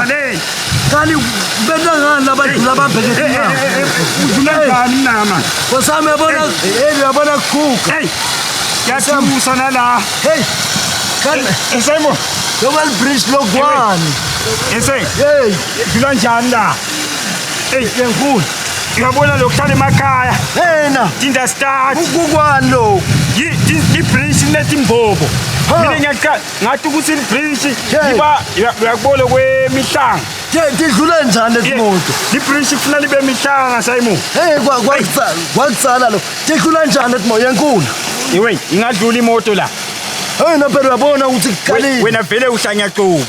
Dale. Kani benangani labadlula babhekethe na. Udlula njani nama? Nkosami yabona kukhukha. Hey. Yathusa nala. Hey. Kani Simon. Global Bridge lokwane. Hey. Udlula njani la? Hey, Yankulu. Uyabona lokuhlala emakhaya. Yena. Tinda start. Ukukwani lo. Ibridge netimbobo. Mina ngiyaqala ngathi ukuthi ibridge iba uyakubona kwemihlanga. Tidlula njani lesimoto? Ibridge kufanele libe mihlanga Simon. Hey kwakutsala lo. Tidlula njani lesimoto Yankulu? Iwe ingadlula imoto la. Hey na phela uyabona ukuthi kuqalile. Wena vele uhlanya cubo.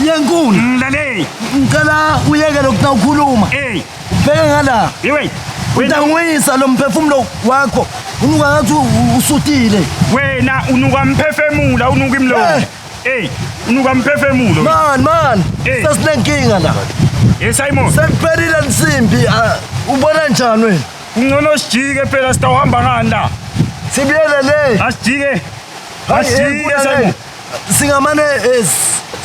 Yankulu. Mlaleli. Ngicela uyeke lokuna ukhuluma. Hey. Bheka ngala. Iwe. Ngiyangwisa lo mphefumulo wakho. Unuka ngathi usutile. Wena unuka mphefemula unuka imlomo. Hey, unuka mphefemulo. Man. Sasinenkinga la. Simon. Sekuphelile insimbi. Ubona njani wena? Ungcono sijike phela sitawuhamba ngani la. Sibiyele le. Asijike. Asijike Simon. Singamane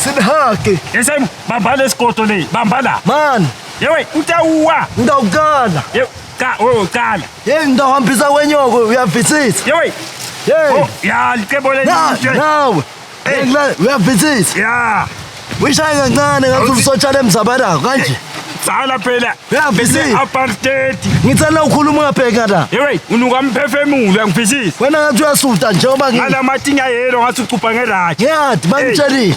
sinhake. Simon, bamba lesikoto le. Bamba la. Man. Yewe, utawuwa. Ngidawukala. Kala. Ngidawuhambisa kwenyoko uyavisisa. Yewe. Hey. Ya, likebo le. Nawe. Uyavisisa. Ya. Uyishaya kancane ngathi usotshala emzabalako kanje. Sala phela. Uyavisisa. Apartheid. Ngicela ukhuluma ungabheka la. Yewe, unuka mphefemulo uyangifisisa. Wena ngathi uyasuta njengoba Ngala matinya yelo ngathi ucupha ngeraji. Ngiyathi bangitshelile.